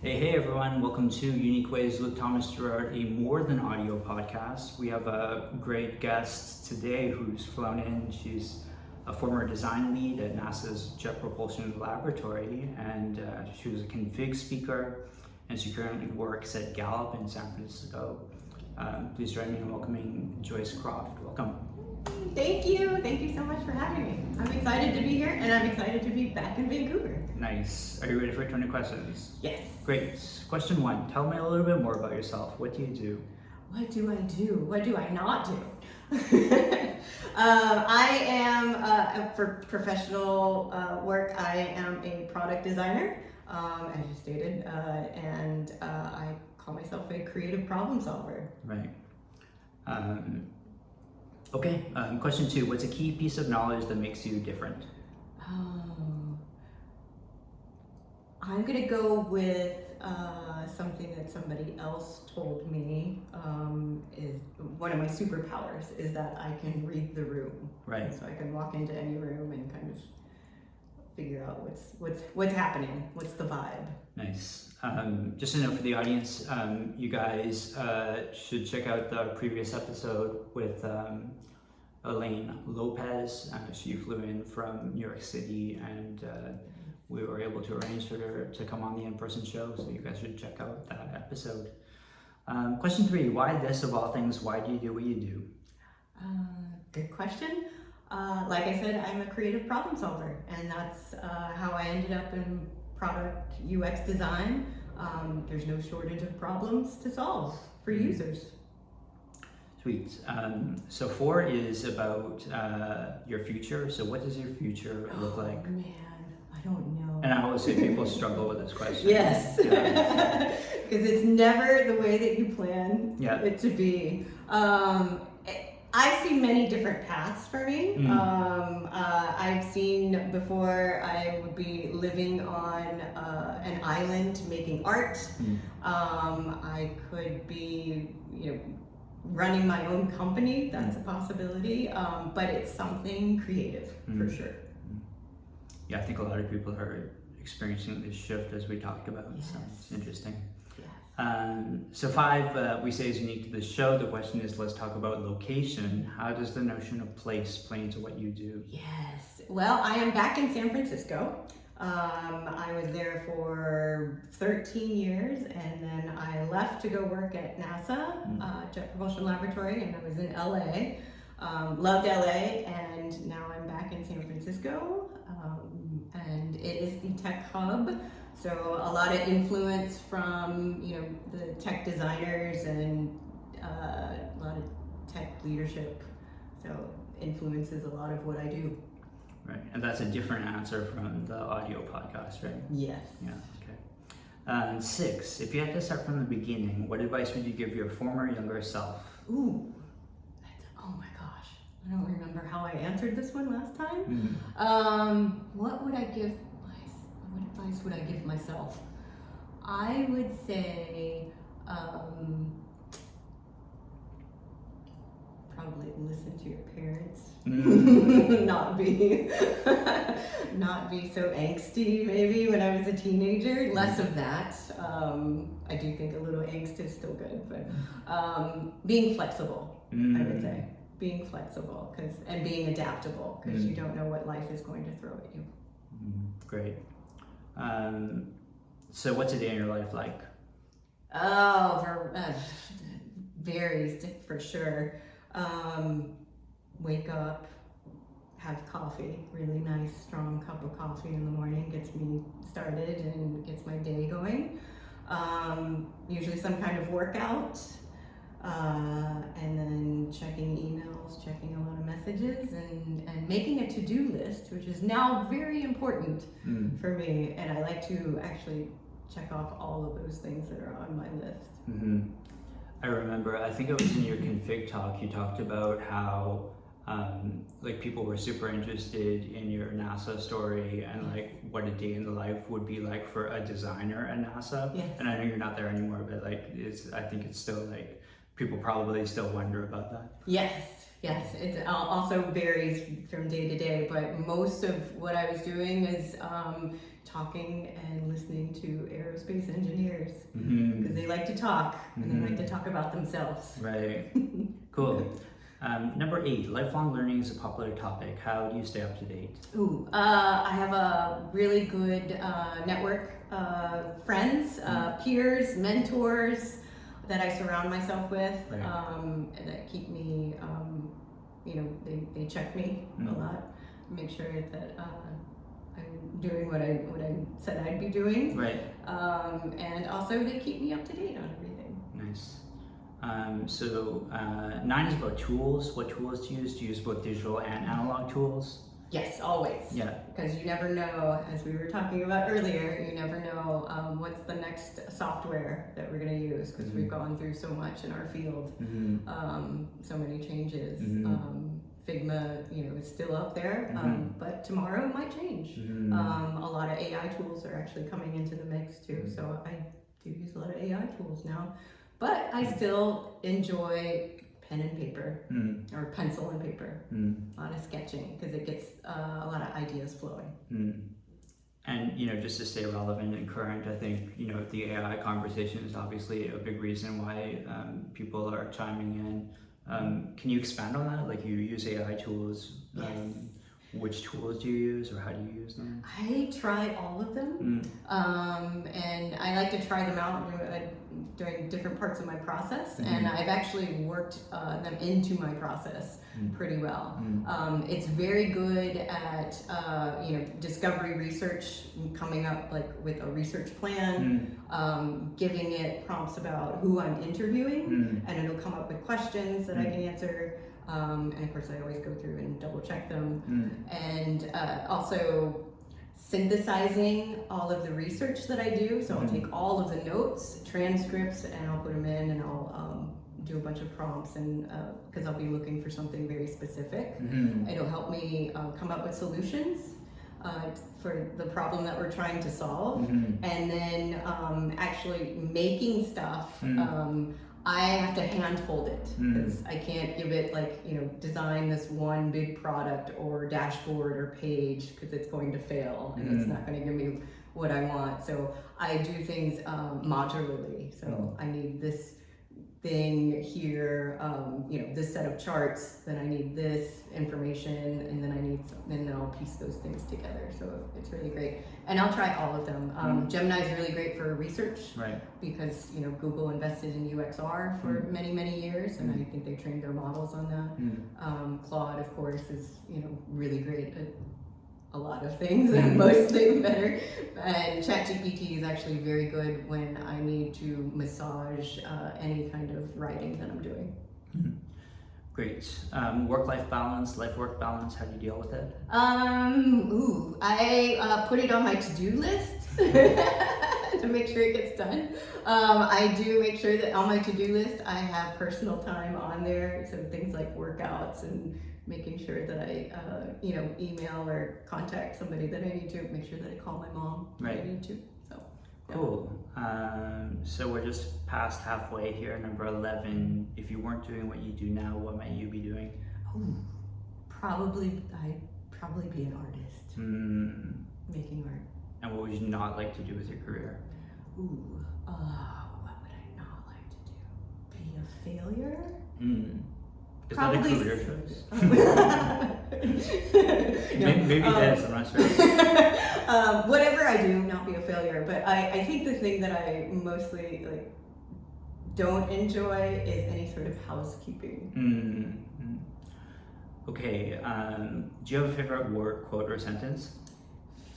Hey everyone, welcome to UNIQUEWAYS with Thomas Girard, a more than audio podcast. We have a great guest today who's flown in. She's a former design lead at NASA's Jet Propulsion Laboratory, and she was a config speaker, and she currently works at Gallup in San Francisco. Please join me in welcoming Joyce Croft. Welcome. Thank you. Thank you so much for having me. I'm excited to be here, and I'm excited to be back in Vancouver. Nice. Are you ready for 20 questions? Yes. Great. Question 1. Tell me a little bit more about yourself. What do you do? What do I do? What do I not do? I am, for professional work, I am a product designer, as you stated, and I call myself a creative problem solver. Right. Okay, question 2. What's a key piece of knowledge that makes you different? I'm gonna go with something that somebody else told me is one of my superpowers is that I can read the room. Right. So I can walk into any room and kind of figure out what's happening, what's the vibe. Nice. Just a note for the audience, you guys should check out the previous episode with Elaine Lopez. She flew in from New York City, and we were able to arrange for her to come on the in-person show, so you guys should check out that episode. Question 3, why this of all things? Why do you do what you do? Good question. Like I said, I'm a creative problem solver, and that's how I ended up in product UX design. There's no shortage of problems to solve for users. Sweet. So 4 is about your future. So what does your future look like? Oh man, I don't know. And I always say people struggle with this question. Yes, because it's never the way that you plan it to be. I see many different paths for me. I've seen before I would be living on an island making art. I could be, running my own company. That's a possibility. But it's something creative for sure. Yeah, I think a lot of people are experiencing this shift as we talked about. Yes. So it's interesting. Yes. So 5, we say is unique to the show. The question is, let's talk about location. How does the notion of place play into what you do? Yes. Well, I am back in San Francisco. I was there for 13 years, and then I left to go work at NASA, Jet Propulsion Laboratory, and I was in LA. Loved LA, and now I'm back in San Francisco, and it is the tech hub. So a lot of influence from the tech designers and a lot of tech leadership. So influences a lot of what I do. Right, and that's a different answer from the audio podcast, right? Yes. Yeah. Okay. 6, if you had to start from the beginning, what advice would you give your former younger self? Ooh. Oh my gosh, I don't remember how I answered this one last time. What advice would I give myself? I would say probably listen to your parents. not be so angsty maybe when I was a teenager. Less of that. I do think a little angst is still good, but being flexible, I would say. Being flexible and being adaptable, because you don't know what life is going to throw at you. Great. So what's a day in your life like? Varies for sure. Wake up, have coffee, really nice strong cup of coffee in the morning, gets me started and gets my day going. Usually some kind of workout, and then checking emails, checking a lot of messages, and making a to-do list, which is now very important for me. And I like to actually check off all of those things that are on my list. I remember, I think it was in your config talk, you talked about how people were super interested in your NASA story and what a day in the life would be like for a designer at NASA. Yes. And I know you're not there anymore, but I think it's still people probably still wonder about that. Yes, Yes, it also varies from day to day, but most of what I was doing is talking and listening to aerospace engineers because they like to talk and they like to talk about themselves. Right. Cool. Number 8, lifelong learning is a popular topic. How do you stay up to date? I have a really good network of friends, peers, mentors that I surround myself with, and that keep me, they check me a lot, make sure that I'm doing what I said I'd be doing. Right. And also they keep me up to date on everything. Nice. 9 is about tools. What tools do you use? Do you use both digital and analog tools? Yes, always. Yeah. Because you never know, as we were talking about earlier, you never know what's the next software that we're going to use because we've gone through so much in our field, so many changes. Figma, is still up there, but tomorrow it might change. A lot of AI tools are actually coming into the mix too, so I do use a lot of AI tools now. But I still enjoy pen and paper or pencil and paper, a lot of sketching because it gets a lot of ideas flowing. And just to stay relevant and current, I think the AI conversation is obviously a big reason why people are chiming in. Can you expand on that? Like you use AI tools. Yes. Which tools do you use or how do you use them? I try all of them, and I like to try them out during different parts of my process, and I've actually worked them into my process pretty well. It's very good at discovery research, coming up like with a research plan, giving it prompts about who I'm interviewing, and it'll come up with questions that I can answer. And of course I always go through and double check them, and also synthesizing all of the research that I do. So I'll take all of the notes, transcripts, and I'll put them in, and I'll do a bunch of prompts, and because I'll be looking for something very specific. It'll help me come up with solutions for the problem that we're trying to solve, and then actually making stuff. I have to handhold it because I can't give it design this one big product or dashboard or page because it's going to fail and it's not going to give me what I want. So I do things modularly. So I need this thing here, this set of charts, then I need this information, and then I'll piece those things together. So it's really great. And I'll try all of them. Gemini is really great for research, right? Because Google invested in UXR for many, many years, and I think they trained their models on that. Claude, of course, is really great at a lot of things, and most things better. And ChatGPT is actually very good when I need to massage any kind of writing that I'm doing. Great. Work-life balance, life-work balance, how do you deal with it? I put it on my to-do list to make sure it gets done. I do make sure that on my to-do list I have personal time on there, so things like workouts and making sure that I, email or contact somebody that I need to, make sure that I call my mom if I need to. So, yeah. Cool. So we're just past halfway here. Number 11. If you weren't doing what you do now, what might you be doing? I'd probably be an artist. Making art. And what would you not like to do with your career? What would I not like to do? Be a failure? Is Probably that a career choice? Maybe it is, I'm not sure. Whatever I do, not be a failure. But I think the thing that I mostly don't enjoy is any sort of housekeeping. Okay, do you have a favorite word, quote, or sentence?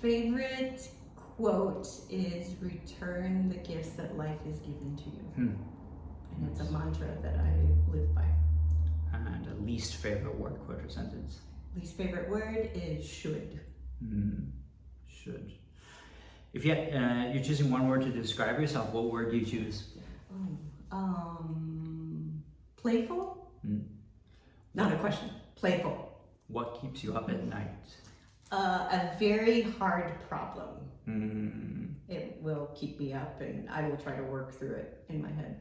Favorite quote is "Return the gifts that life has given to you," and it's a mantra that I live by. And a least favorite word, quote, or sentence? Least favorite word is should. Should. If you're choosing one word to describe yourself, what word do you choose? Playful? Not a question. Playful. What keeps you up at night? A very hard problem. It will keep me up, and I will try to work through it in my head.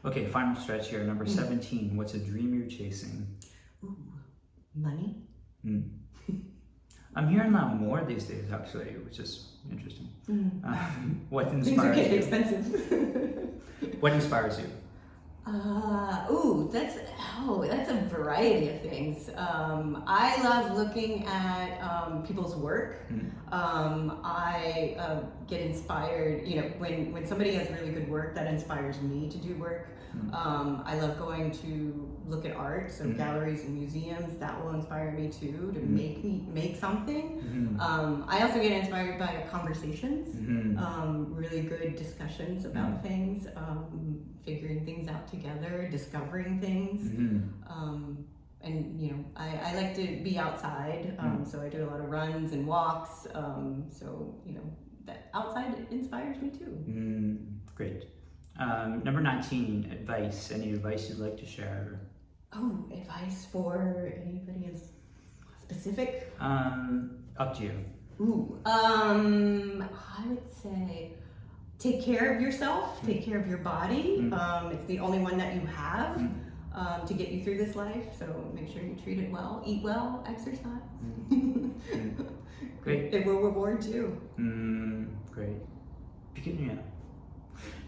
Okay, final stretch here. Number 17. What's a dream you're chasing? Ooh, money. I'm hearing that more these days, actually, which is interesting. What Things are inspires getting you? expensive. What inspires you? That's a variety of things. I love looking at people's work. I get inspired, when somebody has really good work, that inspires me to do work. I love going to look at art, so galleries and museums, that will inspire me too, to make something. I also get inspired by conversations, really good discussions about things, figuring things out together, discovering things. And I like to be outside, so I do a lot of runs and walks, so that outside inspires me too. Great. Number 19, advice. Any advice you'd like to share? Oh, advice for anybody in specific? Up to you. I would say take care of yourself, take care of your body. It's the only one that you have to get you through this life, so make sure you treat it well, eat well, exercise. Great. It will reward you. Great. Yeah.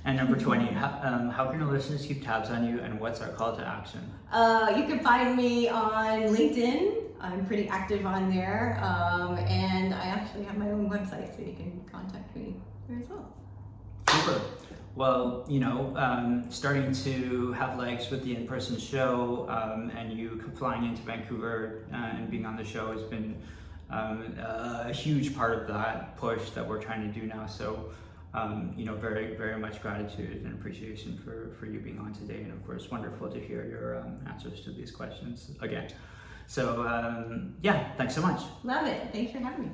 And number 20, how can our listeners keep tabs on you, and what's our call to action? You can find me on LinkedIn. I'm pretty active on there, and I actually have my own website, so you can contact me there as well. Super. Well, starting to have legs with the in-person show, and you flying into Vancouver and being on the show has been a huge part of that push that we're trying to do now. So, very, very much gratitude and appreciation for you being on today. And of course, wonderful to hear your answers to these questions again. So, thanks so much. Love it. Thanks for having me.